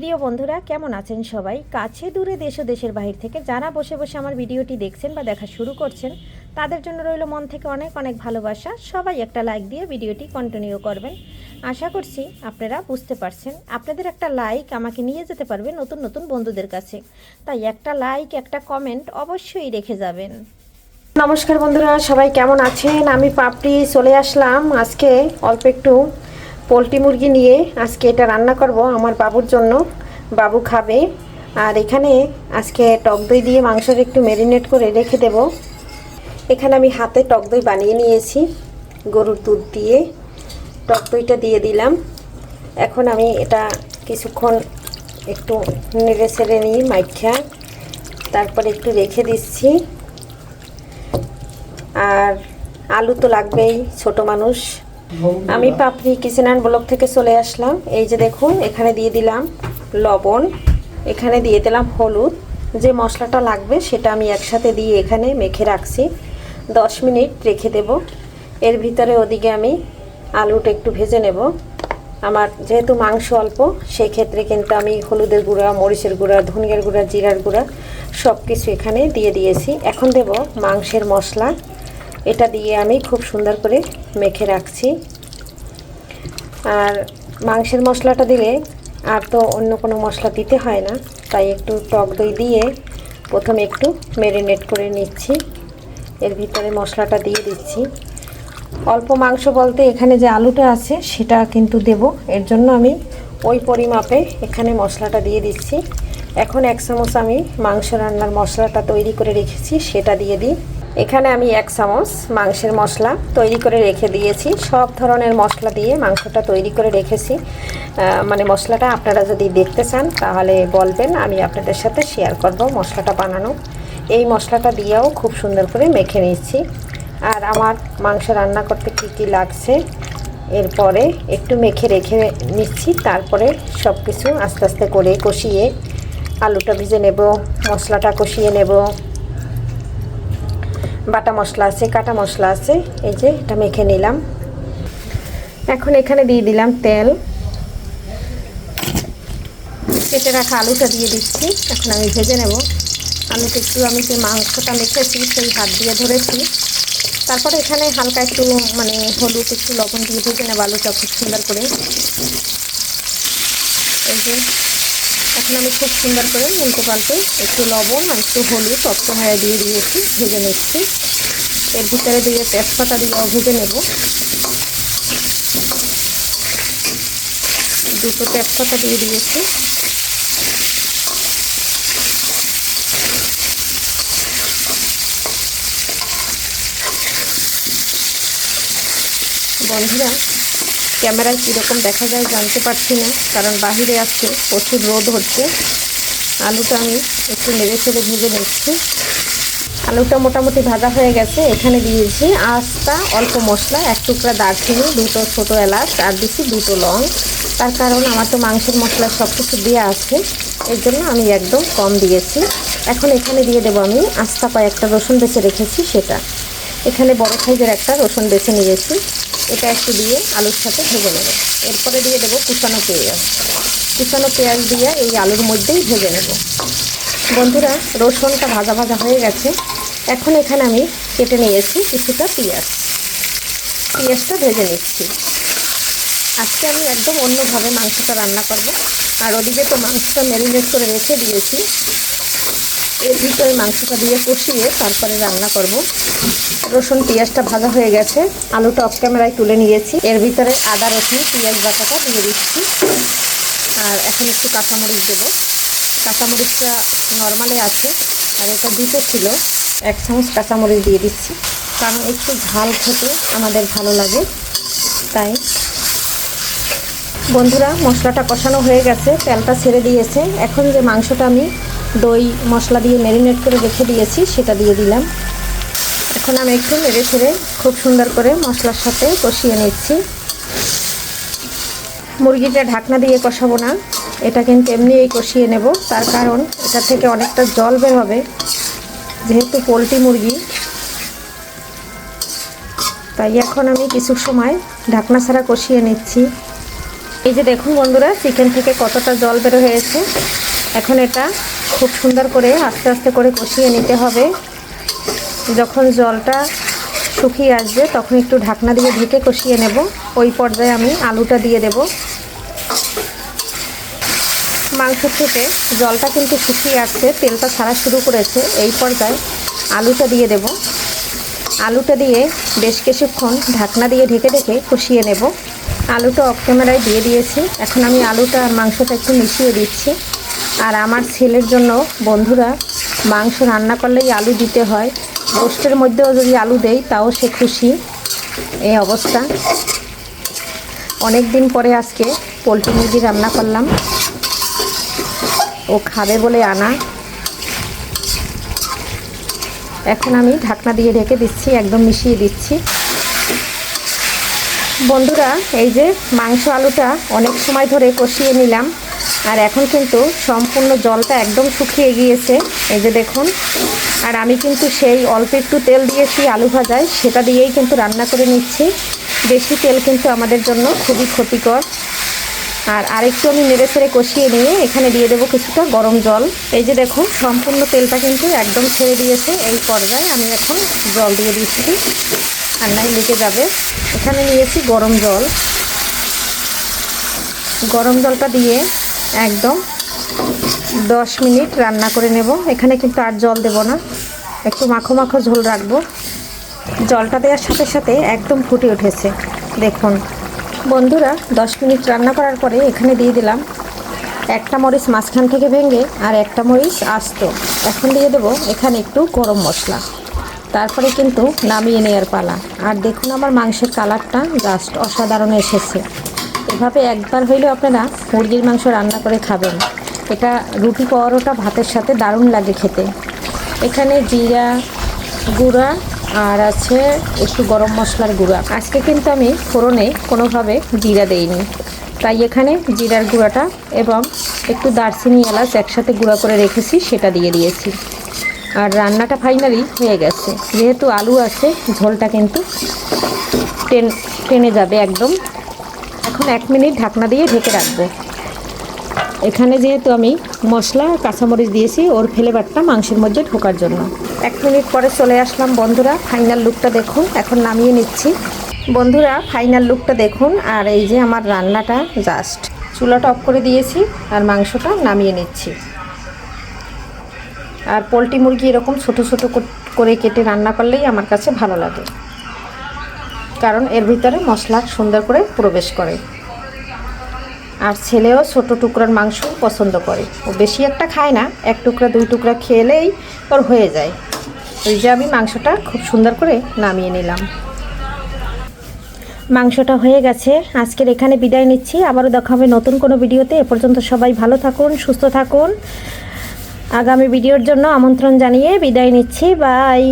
প্রিয় বন্ধুরা, কেমন আছেন সবাই? কাছে দূরে দেশ ও দেশের বাহির থেকে যারা বসে বসে আমার ভিডিওটি দেখছেন বা দেখা শুরু করছেন, তাদের জন্য রইল মন থেকে অনেক অনেক ভালোবাসা। সবাই একটা লাইক দিয়ে ভিডিওটি কন্টিনিউ করবেন। আশা করছি আপনারা বুঝতে পারছেন, আপনাদের একটা লাইক আমাকে নিয়ে যেতে পারবে নতুন নতুন বন্ধুদের কাছে। তাই একটা লাইক, একটা কমেন্ট অবশ্যই রেখে যাবেন। নমস্কার বন্ধুরা, সবাই কেমন আছেন? আমি পাপড়ি চলে আসলাম আজকে অল্প একটু পোলট্রি মুরগি নিয়ে। আজকে এটা রান্না করব আমার বাবুর জন্য, বাবু খাবে। আর এখানে আজকে টক দই দিয়ে মাংসের একটু ম্যারিনেট করে রেখে দেব। এখানে আমি হাতে টক দই বানিয়ে নিয়েছি, গরুর দুধ দিয়ে টক দইটা দিয়ে দিলাম। এখন আমি এটা কিছুক্ষণ একটু নেড়ে ছেড়ে নিই মাইখা, তারপরে একটু রেখে দিচ্ছি। আর আলু তো লাগবেই, ছোট মানুষ। আমি পাপড়ি কিচেন অ্যান্ড ব্লগ থেকে চলে আসলাম। এই যে দেখুন, এখানে দিয়ে দিলাম লবণ, এখানে দিয়ে দিলাম হলুদ। যে মশলাটা লাগবে সেটা আমি একসাথে দিয়ে এখানে মেখে রাখছি। 10 মিনিট রেখে দেব। এর ভিতরে ওদিকে আমি আলুটা একটু ভেজে নেব। আমার যেহেতু মাংস অল্প, সেক্ষেত্রে কিন্তু আমি হলুদের গুঁড়া, মরিচের গুঁড়া, ধনিয়ার গুঁড়া, জিরার গুঁড়া সব কিছু এখানে দিয়ে দিয়েছি। এখন দেব মাংসের মশলা। এটা দিয়ে আমি খুব সুন্দর করে মেখে রাখছি। আর মাংসের মশলাটা দিলে আর তো অন্য কোনো মশলা দিতে হয় না, তাই একটু টক দই দিয়ে প্রথমে একটু ম্যারিনেট করে নিচ্ছি। এর ভিতরে মশলাটা দিয়ে দিচ্ছি। অল্প মাংস বলতে এখানে যে আলুটা আছে সেটা কিন্তু দেব, এর জন্য আমি ওই পরিমাপে এখানে মশলাটা দিয়ে দিচ্ছি। এখন 1 চামচ আমি মাংস রান্নার মশলাটা তৈরি করে রেখেছি, সেটা দিয়ে দিই। এখানে আমি 1 চামচ মাংসের মশলা তৈরি করে রেখে দিয়েছি। সব ধরনের মশলা দিয়ে মাংসটা তৈরি করে রেখেছি। মানে মশলাটা আপনারা যদি দেখতে চান তাহলে বলবেন, আমি আপনাদের সাথে শেয়ার করব মশলাটা বানানো। এই মশলাটা দিয়েও খুব সুন্দর করে মেখে নিচ্ছি। আর আমার মাংস রান্না করতে কী কী লাগছে এরপরে একটু মেখে রেখে নিচ্ছি। তারপরে সব কিছু আস্তে আস্তে করে কষিয়ে আলুটা ভেজে নেব, মশলাটা কষিয়ে নেব। বাটা মশলা আছে, কাটা মশলা আছে, এই যে এটা মেখে নিলাম। এখন এখানে দিয়ে দিলাম তেল। কেটে রাখা আলুটা দিয়ে দিচ্ছি। এখন আমি ভেজে নেব। আলুটা একটু আমি যে মাংসটা মেখেছি সেই হাত দিয়ে ধরেছি। তারপরে এখানে হালকা একটু মানে হলুদ, একটু লবণ দিয়ে ভেজে নেব আলুটা খুব সুন্দর করে। এই যে এখন আমি খুব সুন্দর করে উল্টে পাল্টে একটু লবণ আর একটু হলুদ অপসময়ে দিয়ে দিয়েছি, ভেজে নিচ্ছি। এর ভিতরে দিয়ে তেজপাতা দিয়েও ভেজে নেব। 2টো তেজপাতা দিয়ে দিয়েছি। বন্ধুরা, ক্যামেরায় কীরকম দেখা যায় জানতে পারছি না, কারণ বাহিরে আজকে প্রচুর রোদ হচ্ছে। আলুটা আমি একটু নেড়ে চেড়ে ভেজে নিচ্ছি। আলুটা মোটামুটি ভাজা হয়ে গেছে। এখানে দিয়েছি আস্তা অল্প মশলা, 1 টুকরা দারচিনি, 2টো ছোটো এলাচ আর দিচ্ছি 2টো লং। তার কারণ আমার তো মাংসের মশলা সব কিছু দেওয়া আছে, এর জন্য আমি একদম কম দিয়েছি। এখন এখানে দিয়ে দেবো আমি আস্তা কয়েকটা রসুন বেছে রেখেছি সেটা। এখানে বড় সাইজের একটা রসুন বেছে নিয়েছি, এটা একটু দিয়ে আলুর সাথে ভেজে নেব। এরপরে দিয়ে দেবো কুচানো পেঁয়াজ। কুচানো পেঁয়াজ দিয়ে এই আলুর মধ্যেই ভেজে নেব। বন্ধুরা, রসুনটা ভাজা ভাজা হয়ে গেছে। এখন এখানে আমি কেটে নিয়েছি কিছুটা পেঁয়াজটা ভেজে নিচ্ছি। আজকে আমি একদম অন্যভাবে মাংসটা রান্না করব। আর ওদিকে তো মাংসটা ম্যারিনেট করে রেখে দিয়েছি, এর ভিতরে মাংসটা দিয়ে কষিয়ে তারপরে রান্না করব। রসুন পেঁয়াজটা ভাজা হয়ে গেছে, আলুটা অফ ক্যামেরায় তুলে নিয়েছি। এর ভিতরে আদা রসুন পেঁয়াজ বাটাটা দিয়ে দিচ্ছি। আর এখন একটু কাঁচামরিচ দেবো। কাঁচামরিচটা নর্মালে আছে, আর এটা দিতে ছিল। 1 চামচ কাঁচামরিচ দিয়ে দিচ্ছি, কারণ একটু ঝাল খেতে আমাদের ভালো লাগে তাই। বন্ধুরা, মশলাটা কষানো হয়ে গেছে, তেলটা ছেড়ে দিয়েছে। এখন যে মাংসটা আমি দই মশলা দিয়ে ম্যারিনেট করে রেখে দিয়েছি সেটা দিয়ে দিলাম। এখন আমি একটু নেড়ে ছেড়ে খুব সুন্দর করে মশলার সাথে কষিয়ে নিচ্ছি। মুরগিটা ঢাকনা দিয়ে কষাবো না, এটা কিন্তু এমনিই কষিয়ে নেব। তার কারণ এটা থেকে অনেকটা জল বের হবে, যেহেতু পোলট্রি মুরগি। তাই এখন আমি কিছু সময় ঢাকনা ছাড়া কষিয়ে নিচ্ছি। এই যে দেখুন বন্ধুরা, চিকেন থেকে কতটা জল বের হয়েছে। এখন এটা খুব সুন্দর করে আস্তে আস্তে করে কষিয়ে নিতে হবে। যখন জলটা শুকিয়ে আসবে তখন একটু ঢাকনা দিয়ে ঢেকে কষিয়ে নেব। ওই পর্যায়ে আমি আলুটা দিয়ে দেব। মাংস থেকে জলটা কিন্তু শুকিয়ে আসছে, তেলটা ছাড়া শুরু করেছে। এই পর্যায়ে আলুটা দিয়ে দেব। আলুটা দিয়ে বেশ কিছুক্ষণ ঢাকনা দিয়ে ঢেকে ঢেকে কষিয়ে নেব। আলুটা অফ ক্যামেরায় দিয়ে দিয়েছি। এখন আমি আলুটা আর মাংসটা একটু মিশিয়ে দিচ্ছি। আর আমার ছেলের জন্য বন্ধুরা, মাংস রান্না করলেই আলু দিতে হয়। রোস্টের মধ্যেও যদি আলু দেই তাও সে খুশি। এই অবস্থা। অনেক দিন পরে আজকে পোলট্রি মুরগি রান্না করলাম, ও খাবে বলে আনা। এখন আমি ঢাকনা দিয়ে ঢেকে দিচ্ছি, একদম মিশিয়ে দিচ্ছি। বন্ধুরা, এই যে মাংস আলুটা অনেক সময় ধরে কষিয়ে নিলাম, আর এখন কিন্তু সম্পূর্ণ জলটা একদম শুকিয়ে গিয়েছে। এই যে দেখুন। আর আমি কিন্তু সেই অল্প একটু তেল দিয়েছি আলু ভাজায়, সেটা দিয়েই কিন্তু রান্না করে নিচ্ছি। বেশি তেল কিন্তু আমাদের জন্য খুবই ক্ষতিকর। আর আরেকটু আমি নেড়ে ছেড়ে কষিয়ে নিয়ে এখানে দিয়ে দেবো কিছুটা গরম জল। এই যে দেখুন, সম্পূর্ণ তেলটা কিন্তু একদম ছেড়ে দিয়েছে। এই পর্যায়ে আমি এখন জল দিয়ে দিচ্ছি, আর নাই লেগে যাবে। এখানে নিয়েছি গরম জল। গরম জলটা দিয়ে একদম 10 মিনিট রান্না করে নেব। এখানে কিন্তু আর জল দেব না, একটু মাখো মাখো ঝোল রাখবো। জলটা দেওয়ার সাথে সাথে একদম ফুটে উঠেছে। দেখুন বন্ধুরা, 10 মিনিট রান্না করার পরে এখানে দিয়ে দিলাম একটা মরিচ মাঝখান থেকে ভেঙে, আর একটা মরিচ আস্ত। এখন দিয়ে দেবো এখানে একটু গরম মশলা। তারপরে কিন্তু নামিয়ে নেওয়ার পালা। আর দেখুন আমার মাংসের কালারটা জাস্ট অসাধারণ এসেছে। এভাবে একবার হইলেও আপনারা মুরগির মাংস রান্না করে খাবেন। এটা রুটি পরোটা ভাতের সাথে দারুণ লাগে খেতে। এখানে জিরা গুঁড়া আর আছে একটু গরম মশলার গুঁড়া। আজকে কিন্তু আমি ফোড়নে কোনোভাবে জিরা দেইনি, তাই এখানে জিরার গুঁড়াটা এবং একটু দারচিনি এলাচ একসাথে গুঁড়া করে রেখেছি, সেটা দিয়ে দিয়েছি। আর রান্নাটা ফাইনালি হয়ে গেছে। যেহেতু আলু আছে, ঝোলটা কিন্তু টেনে যাবে একদম। এখন 1 মিনিট ঢাকনা দিয়ে ঢেকে রাখবো। এখানে যেহেতু আমি মশলা কাঁচামরিচ দিয়েছি, ওর ফ্লেভারটা মাংসের মধ্যে ঢোকার জন্য। 1 মিনিট পরে চলে আসলাম বন্ধুরা। ফাইনাল লুকটা দেখুন। এখন নামিয়ে নিচ্ছি বন্ধুরা। ফাইনাল লুকটা দেখুন। আর এই যে আমার রান্নাটা জাস্ট, চুলাটা অফ করে দিয়েছি আর মাংসটা নামিয়ে নিচ্ছি। আর পোলট্রি মুরগি এরকম ছোটো ছোটো করে কেটে রান্না করলেই আমার কাছে ভালো লাগে, কারণ এর ভিতরে মশলা সুন্দর করে প্রবেশ করে। আর ছেলেও ছোট টুকরার মাংস পছন্দ করে। ও বেশি একটা খায় না, 1 টুকরা 2 টুকরা খেলেই ওর হয়ে যায়। ওই যে আমি মাংসটা খুব সুন্দর করে নামিয়ে নিলাম। মাংসটা হয়ে গেছে। আজকের এখানে বিদায় নিচ্ছি। আবারও দেখা হবে নতুন কোনো ভিডিওতে। এ পর্যন্ত সবাই ভালো থাকুন, সুস্থ থাকুন। আগামী ভিডিওর জন্য আমন্ত্রণ জানিয়ে বিদায় নিচ্ছি। বাই।